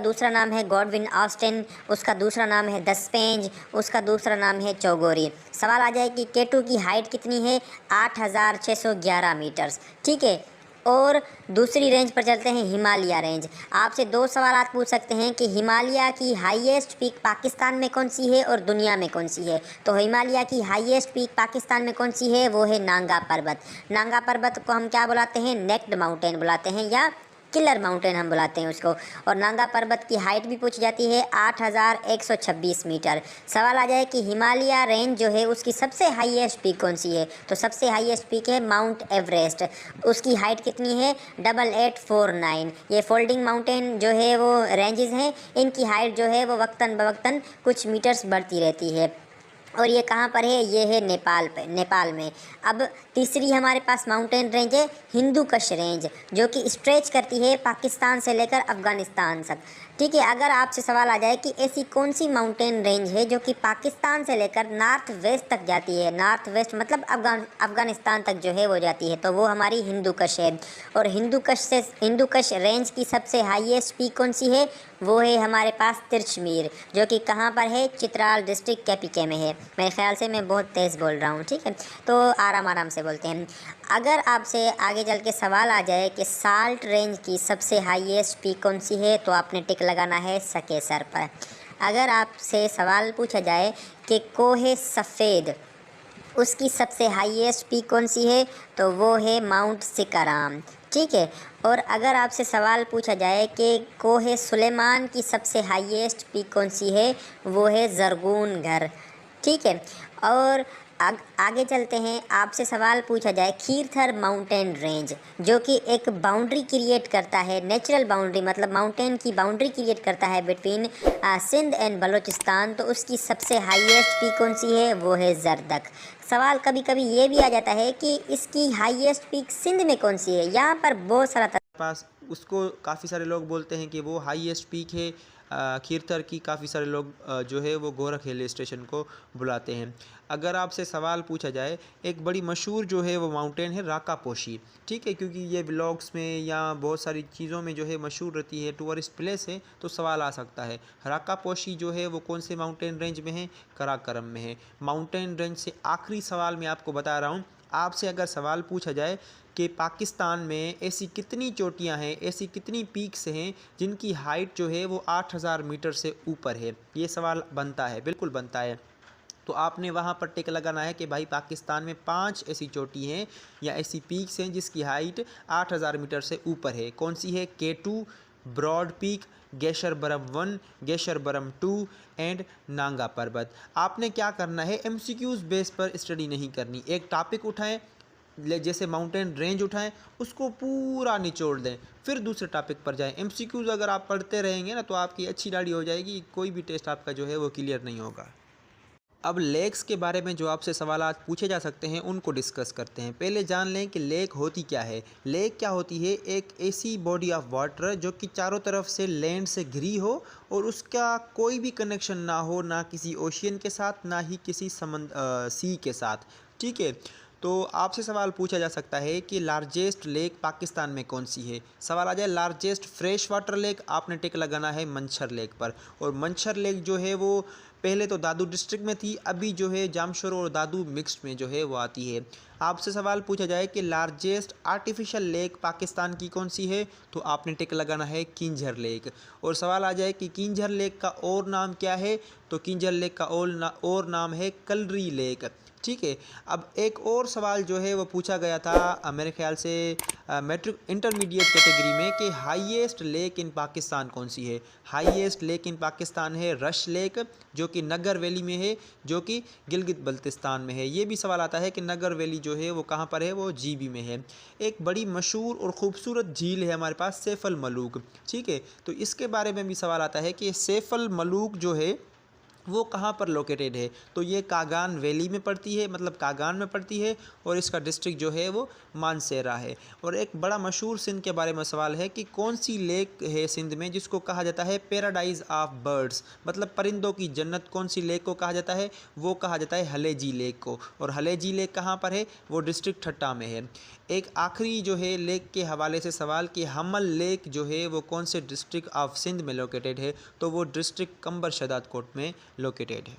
दूसरा नाम है गॉडविन ऑस्टिन, उसका दूसरा नाम है दस्पेंज, उसका दूसरा नाम है चौगोरी। सवाल आ जाए कि K2 की हाइट कितनी है, 8611 मीटर्स। ठीक है, और दूसरी रेंज पर चलते हैं, हिमालय रेंज। आपसे दो सवाल आप पूछ सकते हैं कि हिमालय की हाईएस्ट पीक पाकिस्तान में कौन सी है और दुनिया में कौन सी है। तो हिमालय की हाईएस्ट पीक पाकिस्तान में कौन सी है, वो है नांगा पर्वत। नांगा पर्वत को हम क्या बुलाते हैं, नेक्ड माउंटेन बुलाते हैं या किलर माउंटेन हम बुलाते हैं उसको। और नांगा पर्वत की हाइट भी पूछी जाती है 8126 मीटर। सवाल आ जाए कि हिमालय रेंज जो है उसकी सबसे हाईएस्ट पीक कौन सी है, तो सबसे हाईएस्ट पीक है माउंट एवरेस्ट। उसकी हाइट कितनी है, 8849। ये फोल्डिंग माउंटेन जो है वो रेंजेस हैं, इनकी हाइट जो है वो वक्तन बवक्तन कुछ मीटर्स बढ़ती रहती है। और ये कहाँ पर है, ये है नेपाल में। अब तीसरी हमारे पास माउंटेन रेंज है हिंदू कश रेंज, जो कि स्ट्रेच करती है पाकिस्तान से लेकर अफ़गानिस्तान तक। ठीक है, अगर आपसे सवाल आ जाए कि ऐसी कौन सी माउंटेन रेंज है जो कि पाकिस्तान से लेकर नॉर्थ वेस्ट तक जाती है, नॉर्थ वेस्ट मतलब अफ़गानिस्तान तक जो है वो जाती है, तो वो हमारी हिंदू कश है। और हिंदू कश रेंज की सबसे हाईएस्ट पीक कौन सी है, वो है हमारे पास तिरछमीर, जो कि कहाँ पर है, चित्राल डिस्ट्रिक्ट KPK में है। मेरे ख्याल से मैं बहुत तेज़ बोल रहा हूँ, ठीक है, तो आराम आराम से बोलते हैं। अगर आपसे आगे चल के सवाल आ जाए कि साल्ट रेंज की सबसे हाईएस्ट पीक कौन सी है, तो आपने टिक लगाना है सकेसर पर। अगर आपसे सवाल पूछा जाए कि कोहे सफ़ेद उसकी सबसे हाईएस्ट पीक कौन सी है, तो वो है माउंट सिकाराम। ठीक है, और अगर आपसे सवाल पूछा जाए कि कोहे सुलेमान की सबसे हाईएस्ट पीक कौन सी है, वो है ज़रगून घर। ठीक है, और आगे चलते हैं। आपसे सवाल पूछा जाए खीरथर माउंटेन रेंज, जो कि एक बाउंड्री क्रिएट करता है, नेचुरल बाउंड्री मतलब माउंटेन की बाउंड्री क्रिएट करता है बिटवीन सिंध एंड बलूचिस्तान, तो उसकी सबसे हाईएस्ट पीक कौन सी है, वो है जरदक। सवाल कभी कभी ये भी आ जाता है कि इसकी हाईएस्ट पीक सिंध में कौन सी है। यहाँ पर बहुत सारा पास उसको काफ़ी सारे लोग बोलते हैं कि वो हाईएस्ट पीक है खीरथर की। काफ़ी सारे लोग जो है वो गोरख हिल स्टेशन को बुलाते हैं। अगर आपसे सवाल पूछा जाए, एक बड़ी मशहूर जो है वो माउंटेन है राकापोशी। ठीक है, क्योंकि ये व्लॉग्स में या बहुत सारी चीज़ों में जो है मशहूर रहती है, टूरिस्ट प्लेस है, तो सवाल आ सकता है राकापोशी जो है वो कौन से माउंटेन रेंज में है, कराकरम में है। माउंटेन रेंज से आखिरी सवाल मैं आपको बता रहा हूँ। आपसे अगर सवाल पूछा जाए कि पाकिस्तान में ऐसी कितनी चोटियां हैं, ऐसी कितनी पीक्स हैं जिनकी हाइट जो है वो 8000 मीटर से ऊपर है, ये सवाल बनता है, बिल्कुल बनता है। तो आपने वहाँ पर टिक लगाना है कि भाई पाकिस्तान में 5 ऐसी चोटी हैं या ऐसी पीक्स हैं जिसकी हाइट 8000 मीटर से ऊपर है। कौन सी है, K2, broad peak, Gasherbrum 1, Gasherbrum 2 and Nanga Parbat. आपने क्या करना है, MCQs बेस पर स्टडी नहीं करनी। एक टॉपिक उठाएं, जैसे माउंटेन रेंज उठाएं, उसको पूरा निचोड़ दें, फिर दूसरे टॉपिक पर जाएं। MCQs अगर आप पढ़ते रहेंगे ना तो आपकी अच्छी दाढ़ी हो जाएगी, कोई भी टेस्ट आपका जो है वो क्लियर नहीं होगा। अब लेक्स के बारे में जो आपसे सवाल पूछे जा सकते हैं उनको डिस्कस करते हैं। पहले जान लें कि लेक होती क्या है। लेक क्या होती है, एक ऐसी बॉडी ऑफ वाटर जो कि चारों तरफ से लैंड से घिरी हो और उसका कोई भी कनेक्शन ना हो, ना किसी ओशियन के साथ ना ही किसी सी के साथ। ठीक है, तो आपसे सवाल पूछा जा सकता है कि लार्जेस्ट लेक पाकिस्तान में कौन सी है। सवाल आ जाए लार्जेस्ट फ्रेश वाटर लेक, आपने टिक लगाना है मंछर लेक पर। और मंछर लेक जो है वो पहले तो दादू डिस्ट्रिक्ट में थी, अभी जो है जामशोर और दादू मिक्स्ड में जो है वो आती है। आपसे सवाल पूछा जाए कि लार्जेस्ट आर्टिफिशियल लेक पाकिस्तान की कौन सी है, तो आपने टिक लगाना है किंजर लेक। और सवाल आ जाए कि किंजर लेक का और नाम क्या है, तो किंजर लेक का और नाम है कलरी लेक। ठीक है, अब एक और सवाल जो है वो पूछा गया था मेरे ख्याल से मैट्रिक इंटरमीडिएट कैटेगरी में कि हाईएस्ट लेक इन पाकिस्तान कौन सी है। हाईएस्ट लेक इन पाकिस्तान है रश लेक, जो कि नगर वैली में है, जो कि गिलगित बल्तिस्तान में है। ये भी सवाल आता है कि नगर वैली जो है वो कहाँ पर है, वो GB में है। एक बड़ी मशहूर और ख़ूबसूरत झील है हमारे पास, सैफल मलूक। ठीक है, तो इसके बारे में भी सवाल आता है कि सैफल मलूक जो है वो कहाँ पर लोकेटेड है, तो ये कागान वैली में पड़ती है, मतलब कागान में पड़ती है, और इसका डिस्ट्रिक्ट जो है वो मानसेरा है। और एक बड़ा मशहूर सिंध के बारे में सवाल है कि कौन सी लेक है सिंध में जिसको कहा जाता है पैराडाइज ऑफ बर्ड्स, मतलब परिंदों की जन्नत, कौन सी लेक को कहा जाता है, वो कहा जाता है हलेजी लेक को। और हलेजी लेक कहाँ पर है, वो डिस्ट्रिक्ट ठट्टा में है। एक आखिरी जो है लेक के हवाले से सवाल कि हमल लेक जो है वो कौन से डिस्ट्रिक्ट ऑफ सिंध में लोकेटेड है, तो वो डिस्ट्रिक्ट कंबर शदाद कोट में लोकेटेड है।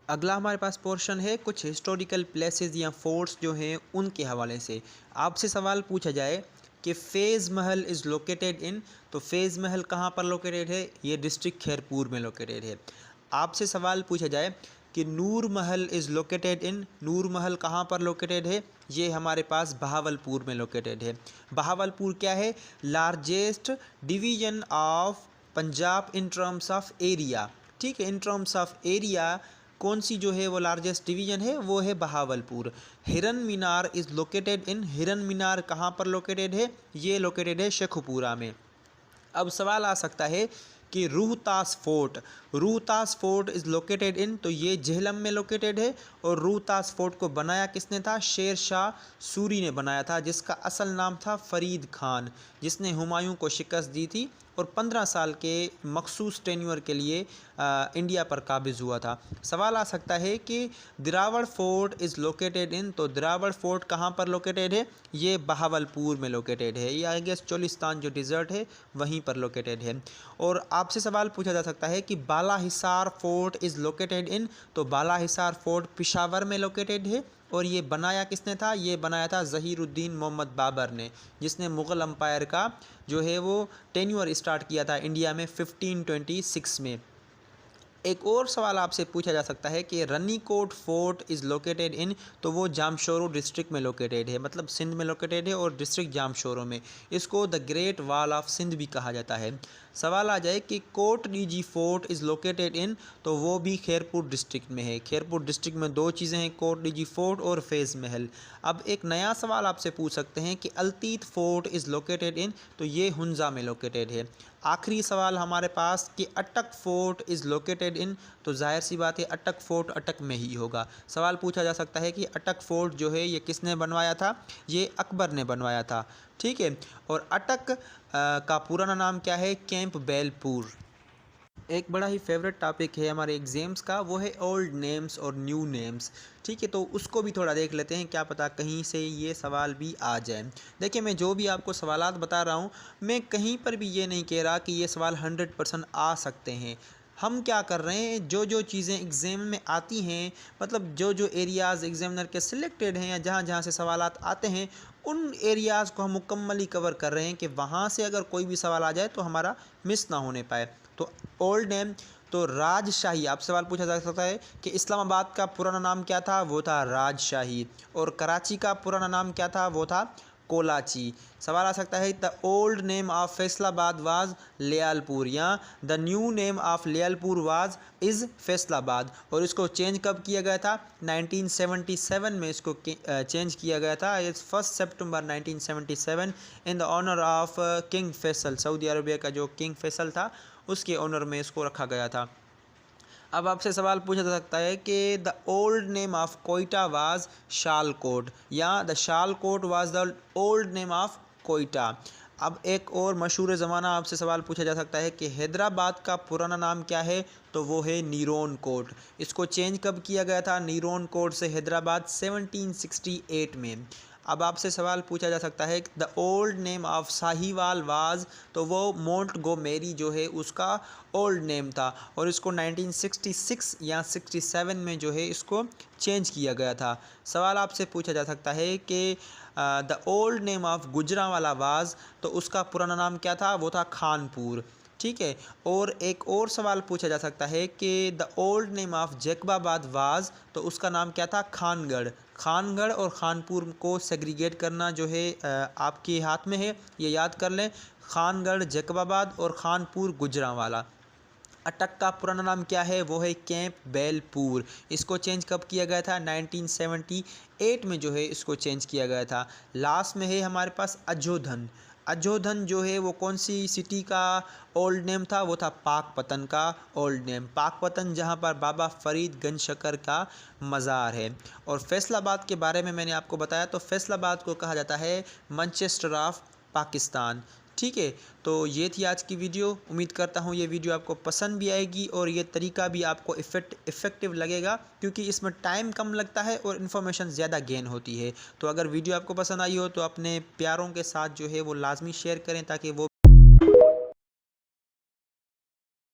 अगला हमारे पास पोर्शन है कुछ हिस्टोरिकल प्लेसेस या फोर्ट्स जो हैं उनके हवाले से। आपसे सवाल पूछा जाए कि phase Mahal is located in, तो फ़ेज़ महल कहाँ पर लोकेटेड है, ये डिस्ट्रिक्ट खैरपुर में लोकेटेड है। आपसे सवाल पूछा जाए कि नूर महल इज़ लोकेटेड इन, नूर महल कहाँ पर लोकेटेड है, ये हमारे पास बहावलपुर में लोकेटेड है। बहावलपुर क्या है, largest division of Punjab in terms of area, ठीक है, इन टर्म्स ऑफ एरिया कौन सी जो है वो लार्जेस्ट डिवीज़न है, वो है बहावलपुर। हिरन मीनार इज़ लोकेटेड इन, हिरन मीनार कहाँ पर लोकेटेड है, ये लोकेटेड है शेखुपुरा में। अब सवाल आ सकता है कि Rohtas fort, Rohtas fort is located in, तो ये झेलम में लोकेटेड है। और रोहतास फोर्ट को बनाया किसने था, शेर शाह सूरी ने बनाया था, जिसका असल नाम था फरीद खान, जिसने हुमायूं को शिकस्त दी थी और 15 साल के मखसूस टेन्योर के लिए इंडिया पर काबिज़ हुआ था। सवाल आ सकता है कि दिरावड़ फोर्ट इज़ लोकेटेड इन, तो दिरावड़ फोर्ट कहाँ पर लोकेटेड है, ये बहावलपुर में लोकेटेड है, ये आई गेस चोलिस्तान जो डिज़र्ट है वहीं पर लोकेटेड है। और आपसे सवाल पूछा जा सकता है कि Bala Hisar fort is located in, तो बाला हिसार फोर्ट पिशावर में लोकेटेड है। और ये बनाया किसने था, ये बनाया था ज़हीरुद्दीन मोहम्मद बाबर ने, जिसने मुग़ल अम्पायर का जो है वो टेन्योर स्टार्ट किया था इंडिया में 1526 में। एक और सवाल आपसे पूछा जा सकता है कि रनीकोट फोर्ट इज़ लोकेटेड इन, तो वो जामशोरो डिस्ट्रिक्ट में लोकेटेड है, मतलब सिंध में लोकेटेड है और डिस्ट्रिक्ट जामशोरो में। इसको the great wall of Sindh भी कहा जाता है। सवाल आ जाए कि Kot Diji fort is located in, तो वो भी खैरपुर डिस्ट्रिक्ट में है। खैरपुर डिस्ट्रिक्ट में दो चीज़ें हैं, कोट डीजी फोर्ट और फ़ेज़ महल। अब एक नया सवाल आपसे पूछ सकते हैं कि अल्तीत फोर्ट इज़ लोकेटेड इन, तो ये हुंजा में लोकेटेड है। आखिरी सवाल हमारे पास कि अटक फोर्ट इज़ लोकेटेड इन, तो जाहिर सी बात है अटक फोर्ट अटक में ही होगा। सवाल पूछा जा सकता है कि अटक फोर्ट जो है ये किसने बनवाया था, ये अकबर ने बनवाया था, ठीक है। और अटक का पुराना नाम क्या है, कैंप बेलपुर। एक बड़ा ही फेवरेट टॉपिक है हमारे एग्ज़ाम्स का, वो है ओल्ड नेम्स और न्यू नेम्स, ठीक है। तो उसको भी थोड़ा देख लेते हैं, क्या पता कहीं से ये सवाल भी आ जाए। देखिए मैं जो भी आपको सवालात बता रहा हूँ, मैं कहीं पर भी ये नहीं कह रहा कि ये सवाल 100% आ सकते हैं। हम क्या कर रहे हैं, जो जो चीज़ें एग्ज़ाम में आती हैं, मतलब जो जो एरियाज़ एग्जामिनर के सिलेक्टेड हैं या जहाँ जहाँ से सवालात आते हैं, उन एरियाज़ को हम मुकम्मली कवर कर रहे हैं कि वहाँ से अगर कोई भी सवाल आ जाए तो हमारा मिस ना होने पाए। तो ओल्ड नेम, तो राजशाही, आप सवाल पूछा जा सकता है कि इस्लामाबाद का पुराना नाम क्या था, वो था राजशाही। और कराची का पुराना नाम क्या था, वो था कोलाची। सवाल आ सकता है the old name of Faisalabad was Lyallpur, या the new name of Lyallpur was is Faisalabad. और इसको चेंज कब किया गया था, 1977 में इसको चेंज किया गया था। It's 1 September 1977 in the honour of king Faisal, Saudi Arabia का जो किंग फैसल था उसके ऑनर में इसको रखा गया था। अब आपसे सवाल पूछा जा सकता है कि the old name of Quetta was Shalkot, या the Shalkot was the old name of Quetta. अब एक और मशहूर ज़माना आपसे सवाल पूछा जा सकता है कि हैदराबाद का पुराना नाम क्या है, तो वो है नीरोन कोट। इसको चेंज कब किया गया था, नीरोन कोट से हैदराबाद 1768 में। अब आपसे सवाल पूछा जा सकता है the old name of Sahiwal was, तो वो मोंटगोमेरी जो है उसका ओल्ड नेम था, और इसको 1966 या 67 में जो है इसको चेंज किया गया था। सवाल आपसे पूछा जा सकता है कि the old name of Gujranwala was, तो उसका पुराना नाम क्या था, वो था खानपुर, ठीक है। और एक और सवाल पूछा जा सकता है कि the old name of Jacobabad was, तो उसका नाम क्या था, खानगढ़। खानगढ़ और खानपुर को सेग्रीगेट करना जो है आपके हाथ में है, ये याद कर लें, खानगढ़ जैकबाबाद और खानपुर गुजरांवाला। अटक का पुराना नाम क्या है, वो है कैंप बेलपुर। इसको चेंज कब किया गया था, 1978 में जो है इसको चेंज किया गया था। लास्ट में है हमारे पास अजोधन। अजोधन जो है वो कौन सी सिटी का ओल्ड नेम था? वो था पाकपतन का ओल्ड नेम। पाकपतन जहाँ पर बाबा फरीद गंज शकर का मज़ार है। और फैसलाबाद के बारे में मैंने आपको बताया, तो फैसलाबाद को कहा जाता है मैनचेस्टर ऑफ पाकिस्तान। ठीक है, तो ये थी आज की वीडियो। उम्मीद करता हूँ ये वीडियो आपको पसंद भी आएगी और ये तरीका भी आपको इफ़ेक्टिव लगेगा, क्योंकि इसमें टाइम कम लगता है और इन्फॉर्मेशन ज़्यादा गेन होती है। तो अगर वीडियो आपको पसंद आई हो तो अपने प्यारों के साथ जो है वो लाजमी शेयर करें, ताकि वो